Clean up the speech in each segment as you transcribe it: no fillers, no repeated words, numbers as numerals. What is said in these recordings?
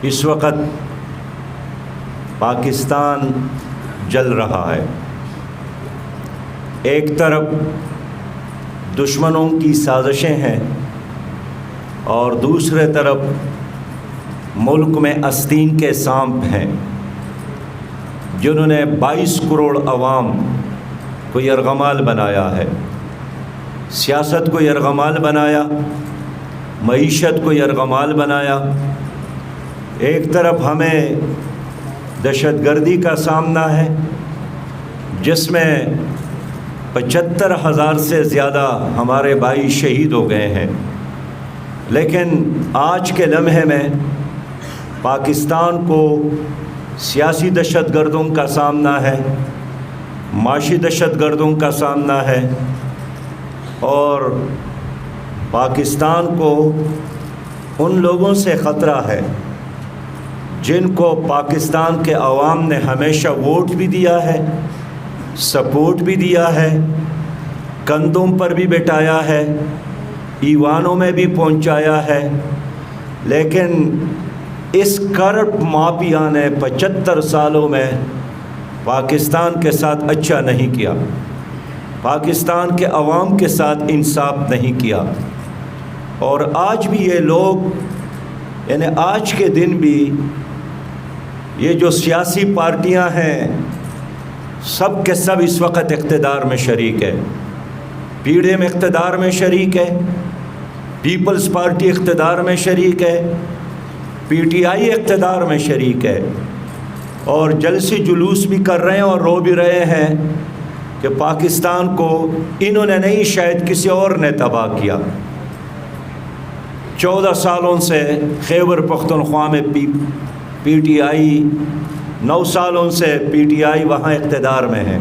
اس وقت پاکستان جل رہا ہے۔ ایک طرف دشمنوں کی سازشیں ہیں اور دوسرے طرف ملک میں آستین کے سانپ ہیں جنہوں نے 22 کروڑ عوام کو یرغمال بنایا ہے، سیاست کو یرغمال بنایا، معیشت کو یرغمال بنایا۔ ایک طرف ہمیں دہشت گردی کا سامنا ہے جس میں 75,000 سے زیادہ ہمارے بھائی شہید ہو گئے ہیں، لیکن آج کے لمحے میں پاکستان کو سیاسی دہشت گردوں کا سامنا ہے، معاشی دہشت گردوں کا سامنا ہے، اور پاکستان کو ان لوگوں سے خطرہ ہے جن کو پاکستان کے عوام نے ہمیشہ ووٹ بھی دیا ہے، سپورٹ بھی دیا ہے، کندھوں پر بھی بٹھایا ہے، ایوانوں میں بھی پہنچایا ہے، لیکن اس کرپٹ مافیا نے 75 سالوں میں پاکستان کے ساتھ اچھا نہیں کیا، پاکستان کے عوام کے ساتھ انصاف نہیں کیا۔ اور آج بھی یہ لوگ، یعنی آج کے دن بھی یہ جو سیاسی پارٹیاں ہیں سب کے سب اس وقت اقتدار میں شریک ہے۔ پی ڈی ایم اقتدار میں شریک ہے، پیپلز پارٹی اقتدار میں شریک ہے، پی ٹی آئی اقتدار میں شریک ہے، اور جلسے جلوس بھی کر رہے ہیں اور رو بھی رہے ہیں کہ پاکستان کو انہوں نے نہیں، شاید کسی اور نے تباہ کیا۔ 14 سالوں سے خیبر پختونخوا میں پی ٹی آئی، 9 سالوں سے پی ٹی آئی وہاں اقتدار میں ہے۔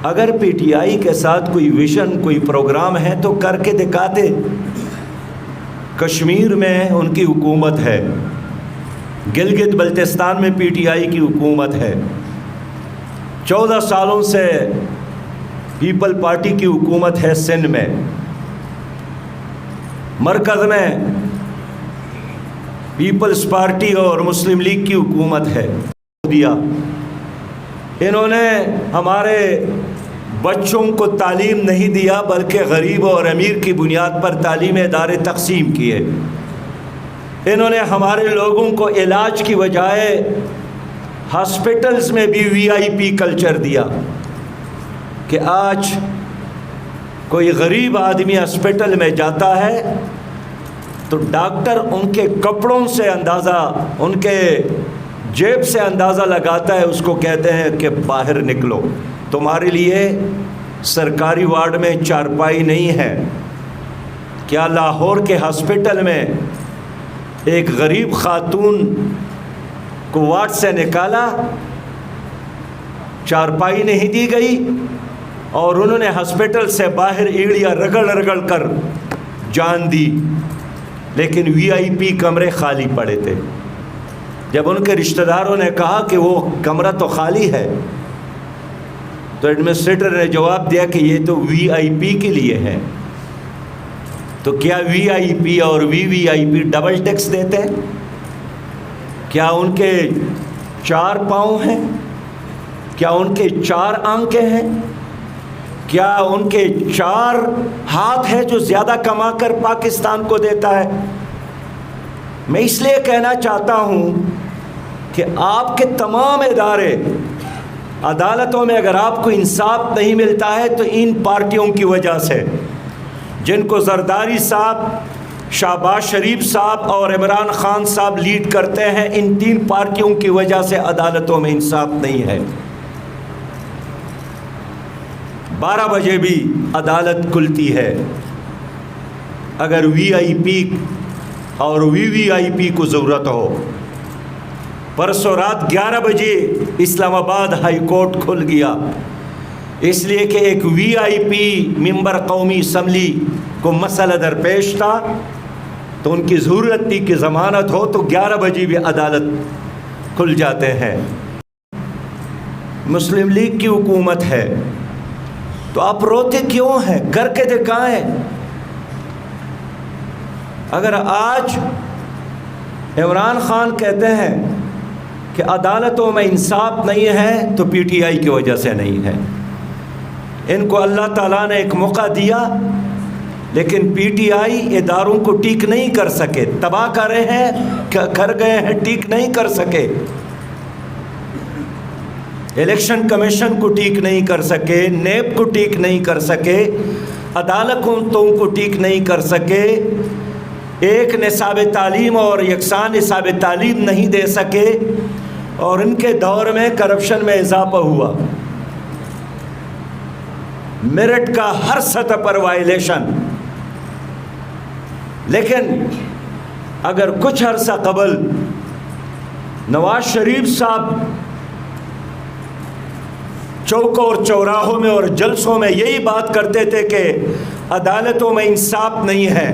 اگر پی ٹی آئی کے ساتھ کوئی ویژن، کوئی پروگرام ہے تو کر کے دکھاتے۔ کشمیر میں ان کی حکومت ہے، گلگت بلتستان میں پی ٹی آئی کی حکومت ہے، 14 سالوں سے پیپل پارٹی کی حکومت ہے سندھ میں، مرکز میں پیپلز پارٹی اور مسلم لیگ کی حکومت ہے۔ انہوں نے ہمارے بچوں کو تعلیم نہیں دیا بلکہ غریب اور امیر کی بنیاد پر تعلیمی ادارے تقسیم کیے۔ انہوں نے ہمارے لوگوں کو علاج کی بجائے ہاسپٹلز میں بھی وی آئی پی کلچر دیا کہ آج کوئی غریب آدمی ہاسپٹل میں جاتا ہے تو ڈاکٹر ان کے کپڑوں سے اندازہ، ان کے جیب سے اندازہ لگاتا ہے، اس کو کہتے ہیں کہ باہر نکلو، تمہارے لیے سرکاری وارڈ میں چارپائی نہیں ہے۔ کیا لاہور کے ہاسپٹل میں ایک غریب خاتون کو وارڈ سے نکالا، چارپائی نہیں دی گئی، اور انہوں نے ہاسپٹل سے باہر ایڑیاں رگڑ رگڑ کر جان دی، لیکن وی آئی پی کمرے خالی پڑے تھے۔ جب ان کے رشتہ داروں نے کہا کہ وہ کمرہ تو خالی ہے تو ایڈمنسٹریٹر نے جواب دیا کہ یہ تو وی آئی پی کے لیے ہے۔ تو کیا وی آئی پی اور وی آئی پی ڈبل ٹیکس دیتے ہیں؟ کیا ان کے 4 پاؤں ہیں؟ کیا ان کے 4 آنکھیں ہیں؟ کیا ان کے 4 ہاتھ ہیں جو زیادہ کما کر پاکستان کو دیتا ہے؟ میں اس لیے کہنا چاہتا ہوں کہ آپ کے تمام ادارے، عدالتوں میں اگر آپ کو انصاف نہیں ملتا ہے تو ان پارٹیوں کی وجہ سے، جن کو زرداری صاحب، شہباز شریف صاحب اور عمران خان صاحب لیڈ کرتے ہیں، ان 3 پارٹیوں کی وجہ سے عدالتوں میں انصاف نہیں ہے۔ 12 بجے بھی عدالت کھلتی ہے۔ اگر وی آئی پی اور وی آئی پی کو ضرورت ہو، پرسوں رات 11 بجے اسلام آباد ہائی کورٹ کھل گیا، اس لیے کہ ایک وی آئی پی ممبر قومی اسمبلی کو مسئلہ درپیش تھا، تو ان کی ضرورت تھی کہ ضمانت ہو، تو 11 بجے بھی عدالت کھل جاتے ہیں۔ مسلم لیگ کی حکومت ہے تو آپ روتے کیوں ہیں؟ کر کے دکھائیں۔ اگر آج عمران خان کہتے ہیں کہ عدالتوں میں انصاف نہیں ہے تو پی ٹی آئی کی وجہ سے نہیں ہے. ان کو اللہ تعالیٰ نے ایک موقع دیا لیکن پی ٹی آئی اداروں کو ٹھیک نہیں کر سکے, تباہ کر رہے ہیں, کر گئے ہیں, ٹھیک نہیں کر سکے. الیکشن کمیشن کو ٹھیک نہیں کر سکے, نیب کو ٹھیک نہیں کر سکے, عدالتوں کو ٹھیک نہیں کر سکے, ایک نصاب تعلیم اور یکساں نصاب تعلیم نہیں دے سکے, اور ان کے دور میں کرپشن میں اضافہ ہوا. میرٹ کا ہر سطح پر وائلیشن. لیکن اگر کچھ عرصہ قبل نواز شریف صاحب چوکوں اور چوراہوں میں اور جلسوں میں یہی بات کرتے تھے کہ عدالتوں میں انصاف نہیں ہے,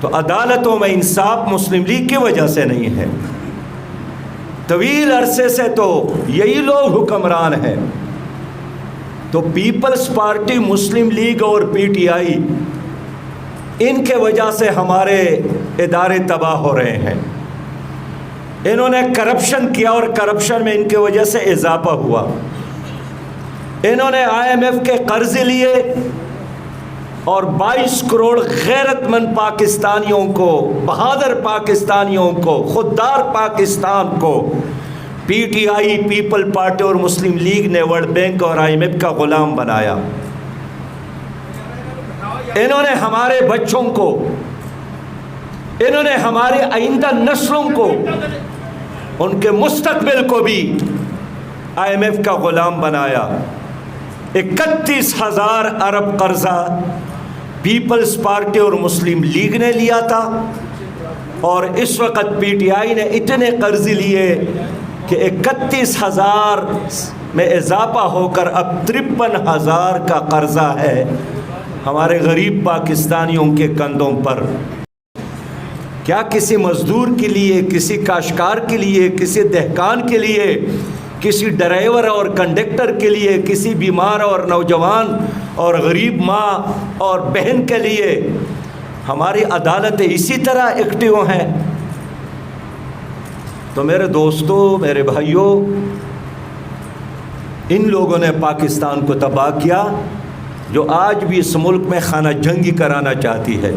تو عدالتوں میں انصاف مسلم لیگ کی وجہ سے نہیں ہے. طویل عرصے سے تو یہی لوگ حکمران ہیں. تو پیپلز پارٹی, مسلم لیگ اور پی ٹی آئی, ان کے وجہ سے ہمارے ادارے تباہ ہو رہے ہیں. انہوں نے کرپشن کیا اور کرپشن میں ان کے وجہ سے اضافہ ہوا. انہوں نے آئی ایم ایف کے قرض لیے اور 22 کروڑ غیرت مند پاکستانیوں کو, بہادر پاکستانیوں کو, خوددار پاکستان کو P T I, people party اور مسلم لیگ نے ورلڈ بینک اور آئی ایم ایف کا غلام بنایا. انہوں نے ہمارے بچوں کو, انہوں نے ہمارے آئندہ نسلوں کو, ان کے مستقبل کو بھی آئی ایم ایف کا غلام بنایا. 31,000 ارب قرضہ پیپلز پارٹی اور مسلم لیگ نے لیا تھا, اور اس وقت پی ٹی آئی نے اتنے قرض لیے کہ 31,000 میں اضافہ ہو کر اب 53,000 کا قرضہ ہے ہمارے غریب پاکستانیوں کے کندھوں پر. کیا کسی مزدور کے لیے, کسی کاشتکار کے لیے, کسی دہقان کے لیے, کسی ڈرائیور اور کنڈکٹر کے لیے, کسی بیمار اور نوجوان اور غریب ماں اور بہن کے لیے ہماری عدالتیں اسی طرح ایکٹیو ہیں؟ تو میرے دوستوں, میرے بھائیوں, ان لوگوں نے پاکستان کو تباہ کیا جو آج بھی اس ملک میں خانہ جنگی کرانا چاہتی ہے.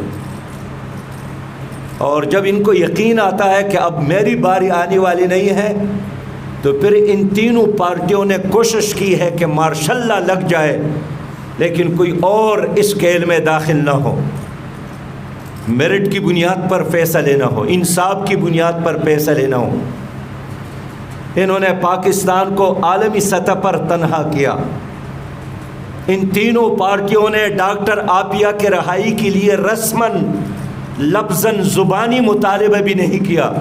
اور جب ان کو یقین آتا ہے کہ اب میری باری آنے والی نہیں ہے, تو پھر ان تینوں پارٹیوں نے کوشش کی ہے کہ مارشاء اللہ لگ جائے لیکن کوئی اور اس کھیل میں داخل نہ ہو, میرٹ کی بنیاد پر فیصلے نہ ہو, انصاف کی بنیاد پر فیصلے نہ ہو. انہوں نے پاکستان کو عالمی سطح پر تنہا کیا. ان تینوں پارٹیوں نے ڈاکٹر عافیہ کے رہائی کے لیے رسماً, لفظاً, زبانی مطالبہ بھی نہیں کیا.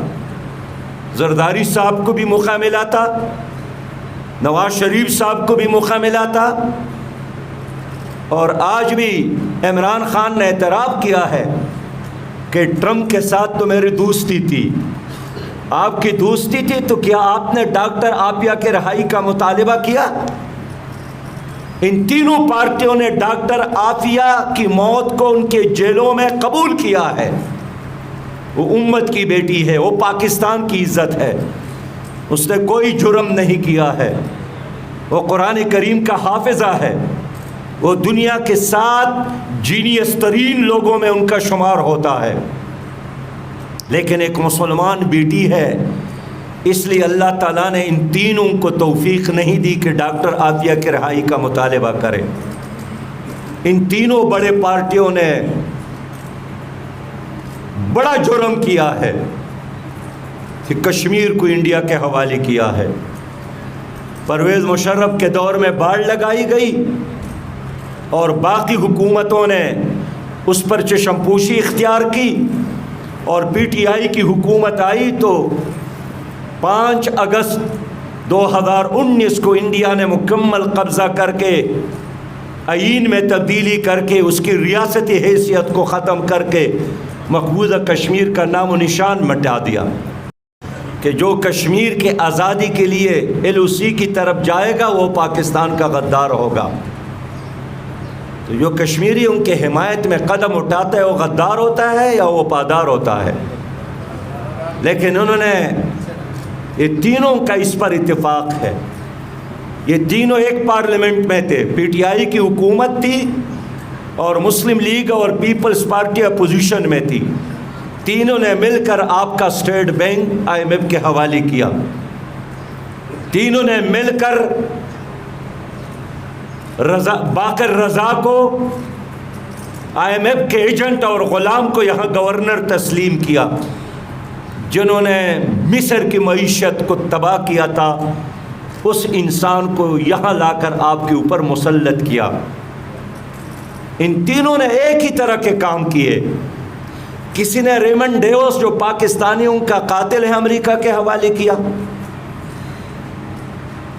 زرداری صاحب کو بھی موقع ملا تھا, نواز شریف صاحب کو بھی موقع ملا تھا, اور آج بھی عمران خان نے اعتراف کیا ہے کہ ٹرمپ کے ساتھ تو میری دوستی تھی. آپ کی دوستی تھی تو کیا آپ نے ڈاکٹر عافیہ کے رہائی کا مطالبہ کیا؟ ان تینوں پارٹیوں نے ڈاکٹر عافیہ کی موت کو ان کے جیلوں میں قبول کیا ہے. وہ امت کی بیٹی ہے, وہ پاکستان کی عزت ہے, اس نے کوئی جرم نہیں کیا ہے, وہ قرآن کریم کا حافظہ ہے, وہ دنیا کے 7 جینیس ترین لوگوں میں ان کا شمار ہوتا ہے. لیکن ایک مسلمان بیٹی ہے, اس لیے اللہ تعالیٰ نے ان تینوں کو توفیق نہیں دی کہ ڈاکٹر عافیہ کے رہائی کا مطالبہ کرے. ان تینوں بڑے پارٹیوں نے بڑا جرم کیا ہے کہ کشمیر کو انڈیا کے حوالے کیا ہے. پرویز مشرف کے دور میں باڑ لگائی گئی اور باقی حکومتوں نے اس پر چشم پوشی اختیار کی, اور پی ٹی آئی کی حکومت آئی تو 5 اگست 2019 کو انڈیا نے مکمل قبضہ کر کے آئین میں تبدیلی کر کے اس کی ریاستی حیثیت کو ختم کر کے مقبوضہ کشمیر کا نام و نشان مٹا دیا کہ جو کشمیر کے آزادی کے لیے ایل او سی کی طرف جائے گا وہ پاکستان کا غدار ہوگا. تو جو کشمیری ان کے حمایت میں قدم اٹھاتا ہے وہ غدار ہوتا ہے یا وہ وفادار ہوتا ہے؟ لیکن انہوں نے یہ تینوں کا اس پر اتفاق ہے، یہ تینوں ایک پارلیمنٹ میں تھے، پی ٹی آئی کی حکومت تھی اور مسلم لیگ اور پیپلز پارٹی اپوزیشن میں تھی، تینوں نے مل کر آپ کا State Bank I M F کے حوالے کیا، تینوں نے مل کر باقر رضا کو آئی ایم ایف کے ایجنٹ اور غلام کو یہاں گورنر تسلیم کیا، جنہوں نے مصر کی معیشت کو تباہ کیا تھا اس انسان کو یہاں لا کر آپ کے اوپر مسلط کیا۔ ان تینوں نے ایک ہی طرح کے کام کیے۔ کسی نے ریمنڈ ڈیوس جو پاکستانیوں کا قاتل ہے امریکہ کے حوالے کیا،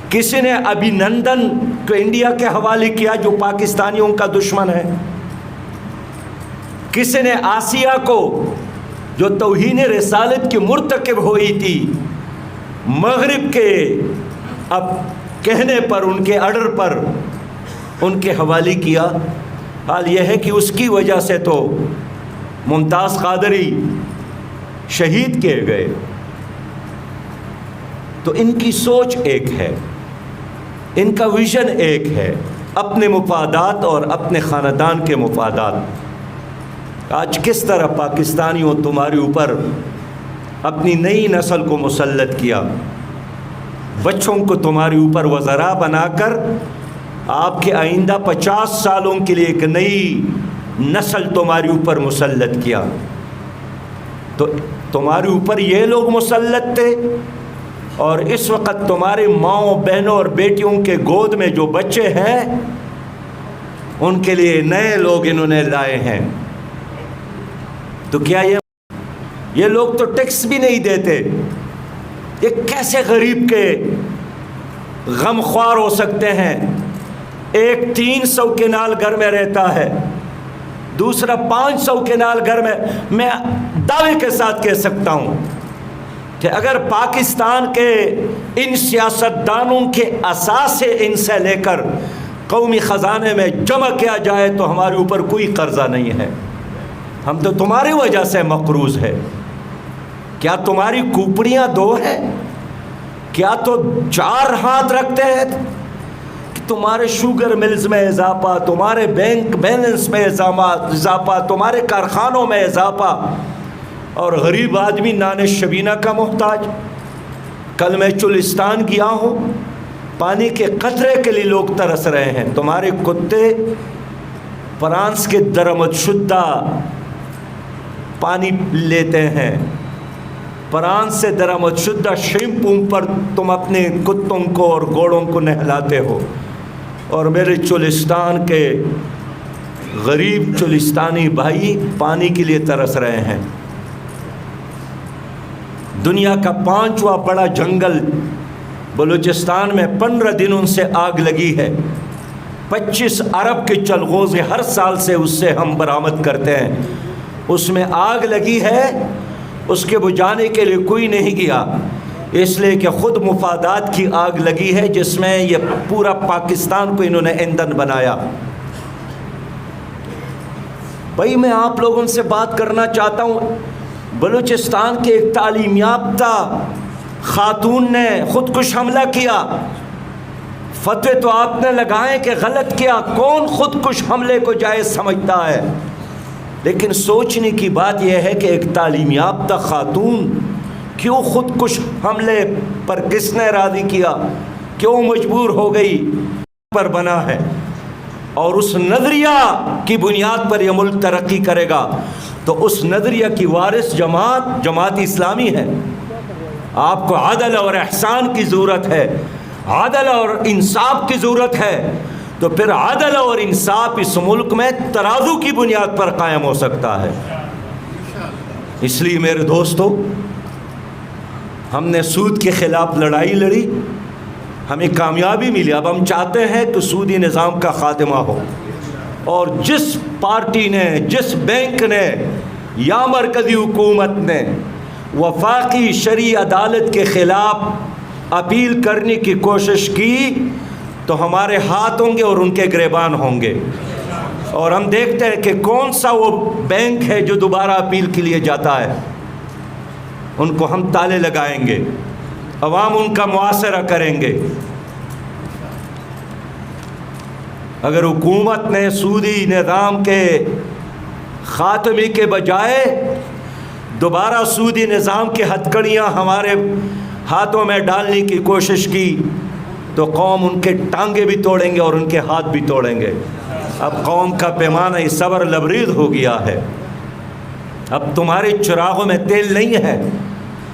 کسی نے ابھینندن کو انڈیا کے حوالے کیا جو پاکستانیوں کا دشمن ہے، کسی نے آسیہ کو جو توہین رسالت کی مرتکب ہوئی تھی مغرب کے اب کہنے پر، ان کے آرڈر پر ان کے حوالے کیا۔ حال یہ ہے کہ اس کی وجہ سے تو ممتاز قادری شہید کیے گئے۔ تو ان کی سوچ ایک ہے، ان کا ویژن ایک ہے، اپنے مفادات اور اپنے خاندان کے مفادات۔ آج کس طرح پاکستانیوں تمہارے اوپر اپنی نئی نسل کو مسلط کیا، بچوں کو تمہارے اوپر وزراء بنا کر آپ کے آئندہ 50 سالوں کے لیے ایک نئی نسل تمہارے اوپر مسلط کیا۔ تو تمہارے اوپر یہ لوگ مسلط تھے، اور اس وقت تمہاری ماؤں بہنوں اور بیٹیوں کے گود میں جو بچے ہیں ان کے لیے نئے لوگ انہوں نے لائے ہیں۔ تو کیا یہ لوگ تو ٹیکس بھی نہیں دیتے، یہ کیسے غریب کے غم خوار ہو سکتے ہیں؟ ایک 300 کنال گھر میں رہتا ہے، دوسرا 500 کنال گھر میں دعوے کے ساتھ کہہ سکتا ہوں کہ اگر پاکستان کے ان سیاستدانوں کے اثاثے ان سے لے کر قومی خزانے میں جمع کیا جائے تو ہمارے اوپر کوئی قرضہ نہیں ہے، ہم تو تمہاری وجہ سے مقروض ہے۔ کیا تمہاری کوپڑیاں 2 ہیں؟ کیا تو 4 ہاتھ رکھتے ہیں کہ تمہارے شوگر ملز میں اضافہ، تمہارے بینک بیلنس میں اضافہ، تمہارے کارخانوں میں اضافہ، اور غریب آدمی نان شبینہ کا محتاج؟ کل میں چلستان گیا ہوں، پانی کے قطرے کے لیے لوگ ترس رہے ہیں، تمہارے کتے فرانس کے درآمد شدہ پانی لیتے ہیں، فرانس سے درآمد شدہ شیمپوں پر تم اپنے کتوں کو اور گھوڑوں کو نہلاتے ہو، اور میرے چلستان کے غریب چلستانی بھائی پانی کے لیے ترس رہے ہیں۔ دنیا کا 5واں بڑا جنگل بلوچستان میں 15 دنوں سے آگ لگی ہے، 25 ارب کے چلغوزے ہر سال سے اس سے ہم برآمد کرتے ہیں، اس میں آگ لگی ہے، اس کے بجھانے کے لیے کوئی نہیں گیا، اس لیے کہ خود مفادات کی آگ لگی ہے جس میں یہ پورا پاکستان کو انہوں نے ایندھن بنایا۔ بھائی میں آپ لوگوں سے بات کرنا چاہتا ہوں، بلوچستان کے ایک تعلیم یافتہ خاتون نے خودکش حملہ کیا، فتوے تو آپ نے لگائے کہ غلط کیا، کون خودکش حملے کو جائز سمجھتا ہے؟ لیکن سوچنے کی بات یہ ہے کہ ایک تعلیم یافتہ خاتون کیوں خودکش حملے پر کس نے راضی کیا، کیوں مجبور ہو گئی پر بنا ہے، اور اس نظریہ کی بنیاد پر یہ ملک ترقی کرے گا۔ تو اس نظریہ کی وارث جماعت اسلامی ہے۔ آپ کو عدل اور احسان کی ضرورت ہے، عدل اور انصاف کی ضرورت ہے، تو پھر عدل اور انصاف اس ملک میں ترازو کی بنیاد پر قائم ہو سکتا ہے۔ اس لیے میرے دوستو، ہم نے سود کے خلاف لڑائی لڑی، ہمیں کامیابی ملی، اب ہم چاہتے ہیں کہ سودی نظام کا خاتمہ ہو، اور جس پارٹی نے، جس بینک نے یا مرکزی حکومت نے وفاقی شرعی عدالت کے خلاف اپیل کرنے کی کوشش کی تو ہمارے ہاتھ ہوں گے اور ان کے گریبان ہوں گے، اور ہم دیکھتے ہیں کہ کون سا وہ بینک ہے جو دوبارہ اپیل کے لیے جاتا ہے۔ ان کو ہم تالے لگائیں گے، عوام ان کا محاصرہ کریں گے۔ اگر حکومت نے سودی نظام کے خاتمے کے بجائے دوبارہ سودی نظام کی ہتھکڑیاں ہمارے ہاتھوں میں ڈالنے کی کوشش کی تو قوم ان کے ٹانگیں بھی توڑیں گے اور ان کے ہاتھ بھی توڑیں گے۔ اب قوم کا پیمانہ صبر لبریز ہو گیا ہے، اب تمہارے چراغوں میں تیل نہیں ہے،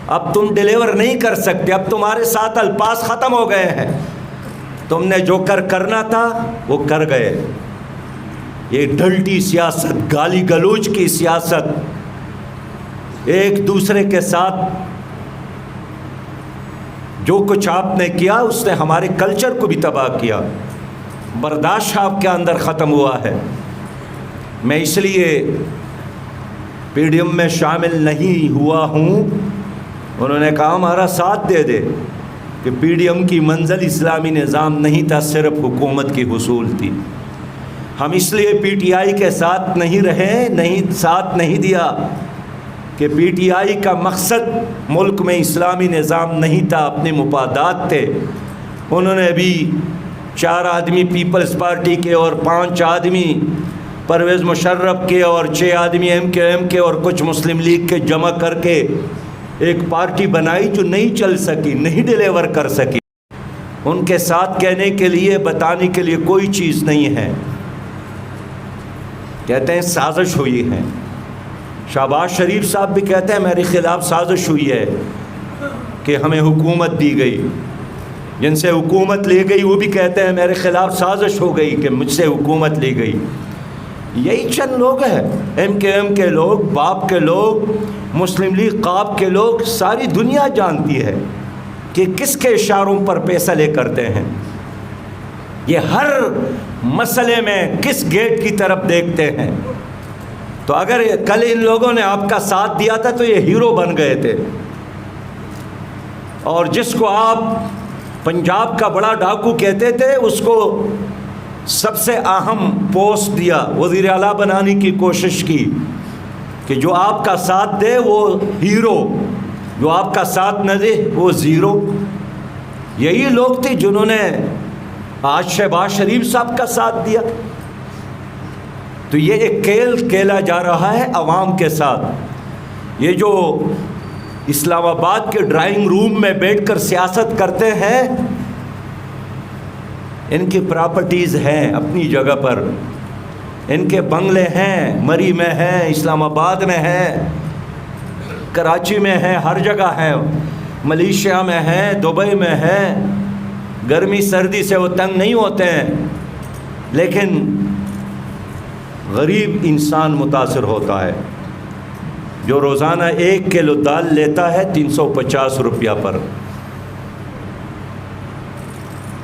اب تم ڈیلیور نہیں کر سکتے، اب تمہارے ساتھ الفاظ ختم ہو گئے ہیں، تم نے جو کرنا تھا وہ کر گئے۔ یہ ڈلٹی سیاست، گالی گلوچ کی سیاست، ایک دوسرے کے ساتھ جو کچھ آپ نے کیا اس نے ہمارے کلچر کو بھی تباہ کیا، برداشت آپ کے اندر ختم ہوا ہے۔ میں اس لیے پی ڈی ایم میں شامل نہیں ہوا ہوں، انہوں نے کہا ہمارا ساتھ دے دے، کہ پی ڈی ایم کی منزل اسلامی نظام نہیں تھا، صرف حکومت کی حصول تھی۔ ہم اس لیے پی ٹی آئی کے ساتھ نہیں رہے، ساتھ نہیں دیا کہ پی ٹی آئی کا مقصد ملک میں اسلامی نظام نہیں تھا، اپنے مفادات تھے۔ انہوں نے ابھی 4 آدمی پیپلز پارٹی کے اور 5 آدمی پرویز مشرف کے اور 6 آدمی ایم کے اور کچھ مسلم لیگ کے جمع کر کے ایک پارٹی بنائی جو نہیں چل سکی، نہیں ڈیلیور کر سکی۔ ان کے ساتھ کہنے کے لیے، بتانے کے لیے کوئی چیز نہیں ہے۔ کہتے ہیں سازش ہوئی ہے، شہباز شریف صاحب بھی کہتے ہیں میرے خلاف سازش ہوئی ہے کہ ہمیں حکومت دی گئی، جن سے حکومت لی گئی وہ بھی کہتے ہیں میرے خلاف سازش ہو گئی کہ مجھ سے حکومت لی گئی۔ یہی چند لوگ ہیں، ایم کے لوگ، باپ کے لوگ، مسلم لیگ قاب کے لوگ، ساری دنیا جانتی ہے کہ کس کے اشاروں پر پیسہ لے کرتے ہیں، یہ ہر مسئلے میں کس گیٹ کی طرف دیکھتے ہیں۔ تو اگر کل ان لوگوں نے آپ کا ساتھ دیا تھا تو یہ ہیرو بن گئے تھے، اور جس کو آپ پنجاب کا بڑا ڈاکو کہتے تھے اس کو سب سے اہم پوسٹ دیا، وزیر اعلیٰ بنانے کی کوشش کی کہ جو آپ کا ساتھ دے وہ ہیرو، جو آپ کا ساتھ نہ دے وہ زیرو۔ یہی لوگ تھے جنہوں نے آج شہباز شریف صاحب کا ساتھ دیا۔ تو یہ ایک کھیل کھیلا جا رہا ہے عوام کے ساتھ۔ یہ جو اسلام آباد کے ڈرائنگ روم میں بیٹھ کر سیاست کرتے ہیں، ان کی پراپرٹیز ہیں اپنی جگہ پر، ان کے بنگلے ہیں، مری میں ہیں، اسلام آباد میں ہیں، کراچی میں ہیں، ہر جگہ ہیں، ملیشیا میں ہیں، دبئی میں ہیں۔ گرمی سردی سے وہ تنگ نہیں ہوتے ہیں، لیکن غریب انسان متاثر ہوتا ہے جو روزانہ 1 کلو دال لیتا ہے 350 روپیہ پر،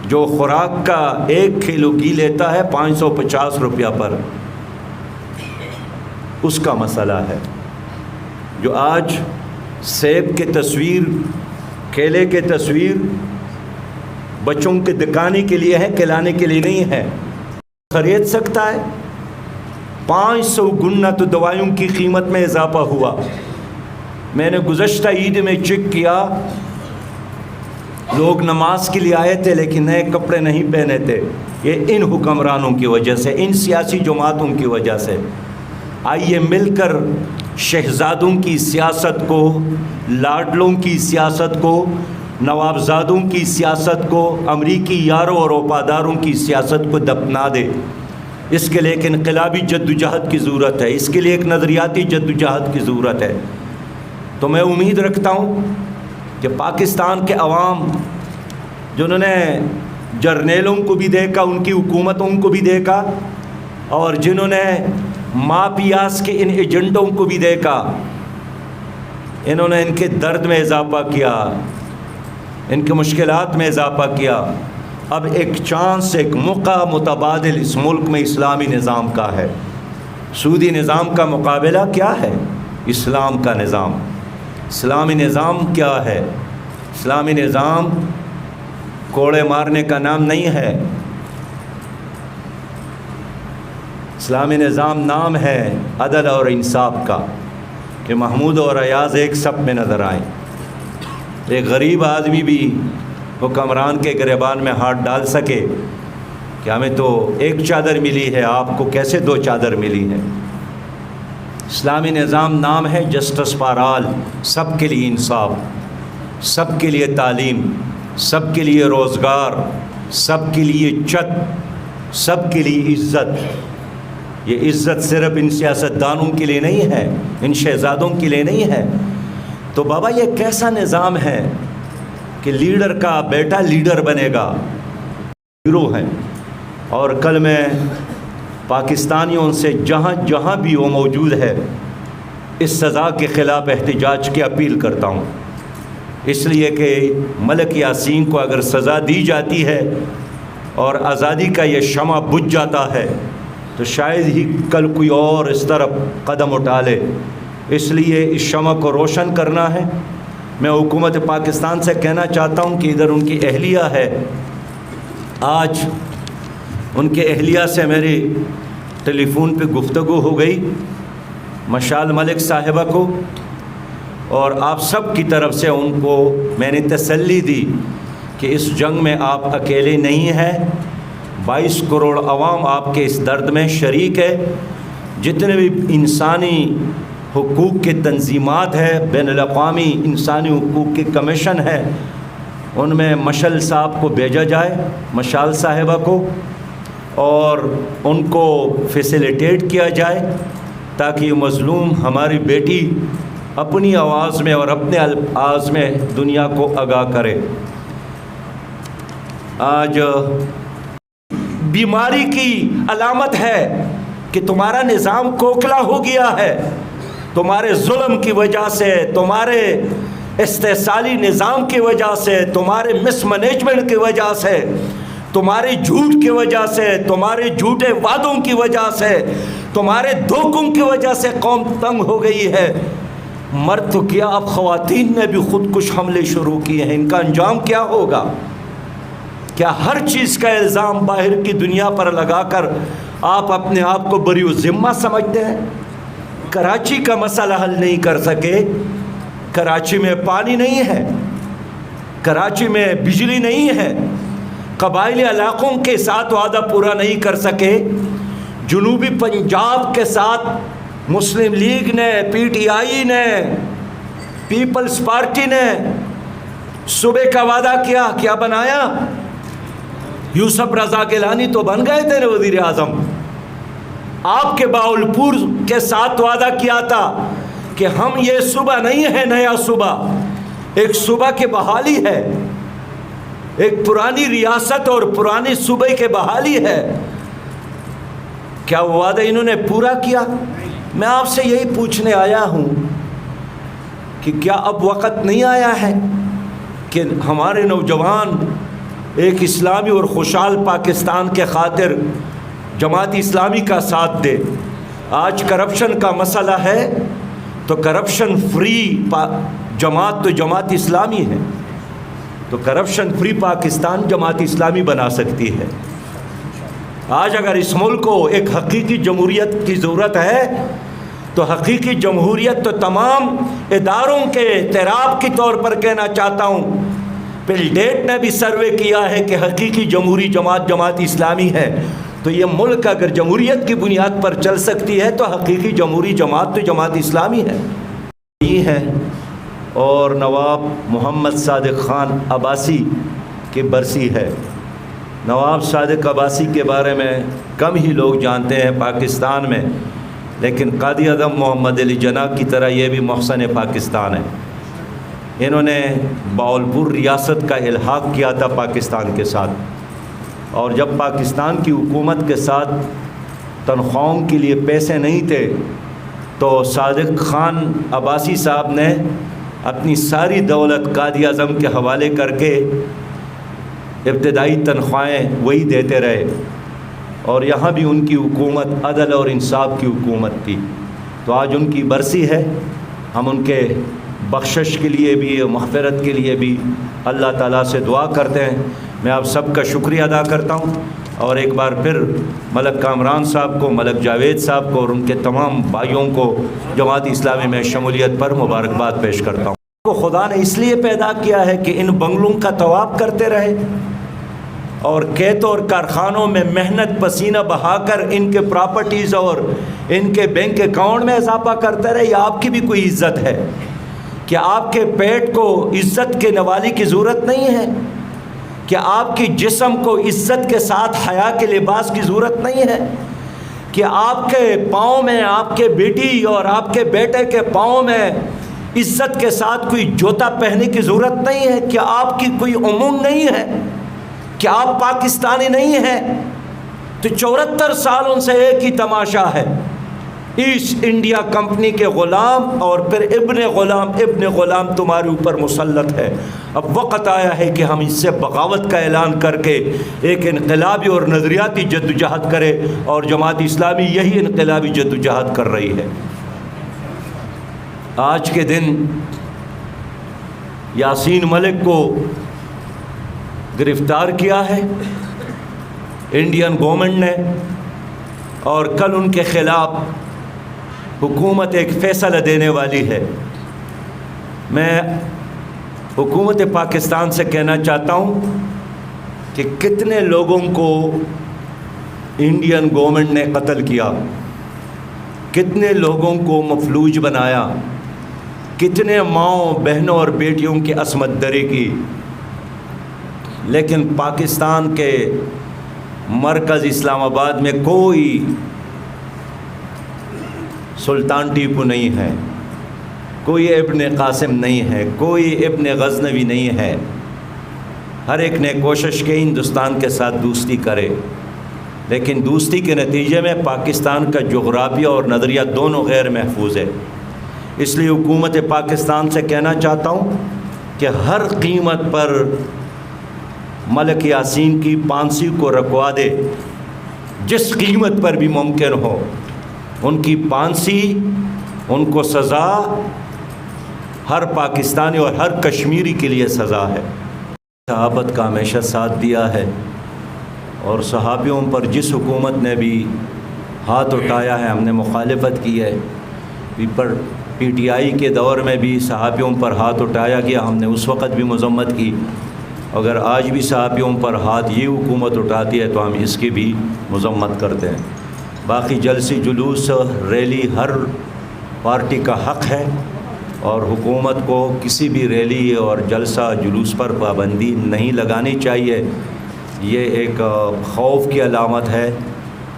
جو خوراک کا 1 کلو گھی لیتا ہے 550 روپیہ پر۔ اس کا مسئلہ ہے جو آج سیب کی تصویر، کیلے کی تصویر بچوں کے دکھانے کے لیے ہے، کھلانے کے لیے نہیں ہے۔ خرید سکتا ہے؟ 500 گنا تو دوائیوں کی قیمت میں اضافہ ہوا۔ میں نے گزشتہ عید میں چیک کیا، لوگ نماز کے لیے آئے تھے لیکن نئے کپڑے نہیں پہنے تھے۔ یہ ان حکمرانوں کی وجہ سے، ان سیاسی جماعتوں کی وجہ سے۔ آئیے مل کر شہزادوں کی سیاست کو، لاڈلوں کی سیاست کو، نوابزادوں کی سیاست کو، امریکی یاروں اور وفاداروں کی سیاست کو دفنا دے۔ اس کے لیے ایک انقلابی جدوجہد کی ضرورت ہے، اس کے لیے ایک نظریاتی جدوجہد کی ضرورت ہے۔ تو میں امید رکھتا ہوں کہ پاکستان کے عوام جنہوں نے جرنیلوں کو بھی دیکھا، ان کی حکومتوں کو بھی دیکھا، اور جنہوں نے مافیاز کے ان ایجنٹوں کو بھی دیکھا، انہوں نے ان کے درد میں اضافہ کیا، ان کے مشکلات میں اضافہ کیا۔ اب ایک چانس، ایک موقع متبادل اس ملک میں اسلامی نظام کا ہے۔ سودی نظام کا مقابلہ کیا ہے؟ اسلام کا نظام۔ اسلامی نظام کیا ہے؟ اسلامی نظام کوڑے مارنے کا نام نہیں ہے، اسلامی نظام نام ہے عدل اور انصاف کا۔ کہ محمود اور ایاز ایک صف میں نظر آئیں. ایک غریب آدمی بھی حکمران کے گریبان میں ہاتھ ڈال سکے کہ ہمیں تو ایک چادر ملی ہے، آپ کو کیسے 2 چادر ملی ہیں. اسلامی نظام نام ہے جسٹس فار آل، سب کے لیے انصاف، سب کے لیے تعلیم، سب کے لیے روزگار، سب کے لیے چھت، سب کے لیے عزت. یہ عزت صرف ان سیاستدانوں کے لیے نہیں ہے، ان شہزادوں کے لیے نہیں ہے. تو بابا یہ کیسا نظام ہے کہ لیڈر کا بیٹا لیڈر بنے گا؟ ہیرو ہیں. اور کل میں پاکستانیوں سے جہاں جہاں بھی وہ موجود ہے اس سزا کے خلاف احتجاج کی اپیل کرتا ہوں، اس لیے کہ ملک یاسین کو اگر سزا دی جاتی ہے اور آزادی کا یہ شمع بجھ جاتا ہے تو شاید ہی کل کوئی اور اس طرف قدم اٹھا لے. اس لیے اس شمع کو روشن کرنا ہے. میں حکومت پاکستان سے کہنا چاہتا ہوں کہ ادھر ان کی اہلیہ ہے، آج ان کے اہلیہ سے میری ٹیلی فون پہ گفتگو ہو گئی، مشال ملک صاحبہ کو، اور آپ سب کی طرف سے ان کو میں نے تسلی دی کہ اس جنگ میں آپ اکیلے نہیں ہیں. 22 کروڑ عوام آپ کے اس درد میں شریک ہے. جتنے بھی انسانی حقوق کے تنظیمات ہیں، بین الاقوامی انسانی حقوق کے کمیشن ہے، ان میں مشعل صاحب کو بھیجا جائے، مشال صاحبہ کو، اور ان کو فیسیلیٹیٹ کیا جائے تاکہ یہ مظلوم ہماری بیٹی اپنی آواز میں اور اپنے الفاظ میں دنیا کو آگاہ کرے. آج بیماری کی علامت ہے کہ تمہارا نظام کھوکھلا ہو گیا ہے، تمہارے ظلم کی وجہ سے، تمہارے استحصالی نظام کی وجہ سے، تمہارے مس مینجمنٹ کی وجہ سے، تمہارے جھوٹ کی وجہ سے، تمہارے جھوٹے وعدوں کی وجہ سے، تمہارے دھوکوں کی وجہ سے قوم تنگ ہو گئی ہے. مرد تو کیا، اب خواتین نے بھی خود کش حملے شروع کیے ہیں. ان کا انجام کیا ہوگا؟ کیا ہر چیز کا الزام باہر کی دنیا پر لگا کر آپ اپنے آپ کو بری و ذمہ سمجھتے ہیں؟ کراچی کا مسئلہ حل نہیں کر سکے. کراچی میں پانی نہیں ہے، کراچی میں بجلی نہیں ہے، قبائلی علاقوں کے ساتھ وعدہ پورا نہیں کر سکے. جنوبی پنجاب کے ساتھ مسلم لیگ نے، پی ٹی آئی نے، پیپلز پارٹی نے صوبے کا وعدہ کیا، کیا بنایا؟ یوسف رضا گیلانی تو بن گئے تھے وزیر اعظم. آپ کے باولپور کے ساتھ وعدہ کیا تھا کہ ہم یہ صوبہ نہیں ہے نیا صوبہ، ایک صوبہ کی بحالی ہے، ایک پرانی ریاست اور پرانی صوبے کے بحالی ہے. کیا وہ وعدہ انہوں نے پورا کیا؟ میں آپ سے یہی پوچھنے آیا ہوں کہ کیا اب وقت نہیں آیا ہے کہ ہمارے نوجوان ایک اسلامی اور خوشحال پاکستان کے خاطر جماعت اسلامی کا ساتھ دے؟ آج کرپشن کا مسئلہ ہے تو کرپشن فری جماعت تو جماعت اسلامی ہے، تو کرپشن فری پاکستان جماعت اسلامی بنا سکتی ہے. آج اگر اس ملک کو ایک حقیقی جمہوریت کی ضرورت ہے تو حقیقی جمہوریت تو تمام اداروں کے اعتراف کے طور پر کہنا چاہتا ہوں. بل ڈیٹ نے بھی سروے کیا ہے کہ حقیقی جمہوری جماعت جماعت اسلامی ہے. تو یہ ملک اگر جمہوریت کی بنیاد پر چل سکتی ہے تو حقیقی جمہوری جماعت تو جماعت اسلامی ہے. یہ ہے. اور نواب محمد صادق خان عباسی کی برسی ہے. نواب صادق عباسی کے بارے میں کم ہی لوگ جانتے ہیں پاکستان میں، لیکن قائد اعظم محمد علی جناح کی طرح یہ بھی محسن پاکستان ہے. انہوں نے باولپور ریاست کا الحاق کیا تھا پاکستان کے ساتھ، اور جب پاکستان کی حکومت کے ساتھ تنخواہوں کے لیے پیسے نہیں تھے تو صادق خان عباسی صاحب نے اپنی ساری دولت قائد اعظم کے حوالے کر کے ابتدائی تنخواہیں وہی دیتے رہے. اور یہاں بھی ان کی حکومت عدل اور انصاف کی حکومت تھی. تو آج ان کی برسی ہے. ہم ان کے بخشش کے لیے بھی، مغفرت کے لیے بھی اللہ تعالیٰ سے دعا کرتے ہیں. میں آپ سب کا شکریہ ادا کرتا ہوں. اور ایک بار پھر ملک کامران صاحب کو، ملک جاوید صاحب کو اور ان کے تمام بھائیوں کو جماعت اسلامی میں شمولیت پر مبارکباد پیش کرتا ہوں۔ کو خدا نے اس لیے پیدا کیا ہے کہ ان بنگلوں کا طواف کرتے رہے اور کھیتوں اور کارخانوں میں محنت پسینہ بہا کر ان کے پراپرٹیز اور ان کے بینک اکاؤنٹ میں اضافہ کرتے رہے؟ یا آپ کی بھی کوئی عزت ہے؟ کیا آپ کے پیٹ کو عزت کے نوالی کی ضرورت نہیں ہے؟ کیا آپ کی جسم کو عزت کے ساتھ حیا کے لباس کی ضرورت نہیں ہے؟ کیا آپ کے پاؤں میں، آپ کے بیٹی اور آپ کے بیٹے کے پاؤں میں عزت کے ساتھ کوئی جوتا پہننے کی ضرورت نہیں ہے؟ کیا آپ کی کوئی امنگ نہیں ہے؟ کیا آپ پاکستانی نہیں ہیں؟ تو 74 سالوں سے ایک ہی تماشا ہے، ایسٹ انڈیا کمپنی کے غلام اور پھر ابن غلام تمہارے اوپر مسلط ہے۔ اب وقت آیا ہے کہ ہم اس سے بغاوت کا اعلان کر کے ایک انقلابی اور نظریاتی جدوجہد کرے، اور جماعت اسلامی یہی انقلابی جدوجہد کر رہی ہے۔ آج کے دن یاسین ملک کو گرفتار کیا ہے انڈین گورنمنٹ نے، اور کل ان کے خلاف حکومت ایک فیصلہ دینے والی ہے۔ میں حکومت پاکستان سے کہنا چاہتا ہوں کہ کتنے لوگوں کو انڈین گورنمنٹ نے قتل کیا، کتنے لوگوں کو مفلوج بنایا، کتنے ماؤں بہنوں اور بیٹیوں کی عصمت دری کی، لیکن پاکستان کے مرکز اسلام آباد میں کوئی سلطان ٹیپو نہیں ہے، کوئی ابن قاسم نہیں ہے، کوئی ابن غزنوی نہیں ہے۔ ہر ایک نے کوشش کی ہندوستان کے ساتھ دوستی کرے، لیکن دوستی کے نتیجے میں پاکستان کا جغرافیہ اور نظریہ دونوں غیر محفوظ ہے۔ اس لیے حکومت پاکستان سے کہنا چاہتا ہوں کہ ہر قیمت پر ملک یاسین کی پھانسی کو رکوا دے، جس قیمت پر بھی ممکن ہو ان کی پھانسی، ان کو سزا ہر پاکستانی اور ہر کشمیری کے لیے سزا ہے۔ صحابت کا ہمیشہ ساتھ دیا ہے، اور صحابیوں پر جس حکومت نے بھی ہاتھ اٹھایا ہے ہم نے مخالفت کی ہے۔ پی ٹی آئی کے دور میں بھی صحابیوں پر ہاتھ اٹھایا گیا، ہم نے اس وقت بھی مذمت کی۔ اگر آج بھی صحابیوں پر ہاتھ یہ حکومت اٹھاتی ہے تو ہم اس کی بھی مذمت کرتے ہیں۔ باقی جلسے، جلوس، ریلی ہر پارٹی کا حق ہے، اور حکومت کو کسی بھی ریلی اور جلسہ جلوس پر پابندی نہیں لگانی چاہیے۔ یہ ایک خوف کی علامت ہے،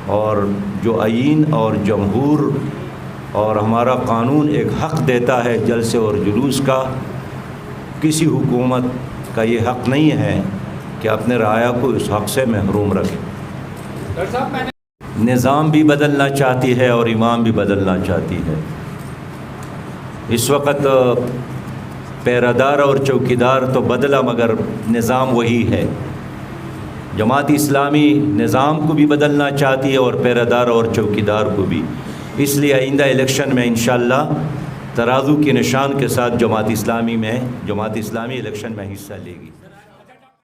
اور جو آئین اور جمہور اور ہمارا قانون ایک حق دیتا ہے جلسے اور جلوس کا، کسی حکومت کا یہ حق نہیں ہے کہ اپنے رعایا کو اس حق سے محروم رکھے۔ نظام بھی بدلنا چاہتی ہے اور امام بھی بدلنا چاہتی ہے۔ اس وقت پیرادار اور چوکیدار تو بدلا، مگر نظام وہی ہے۔ جماعت اسلامی نظام کو بھی بدلنا چاہتی ہے اور پیرادار اور چوکیدار کو بھی۔ اس لیے آئندہ الیکشن میں انشاءاللہ ترازو کے نشان کے ساتھ جماعت اسلامی الیکشن میں حصہ لے گی۔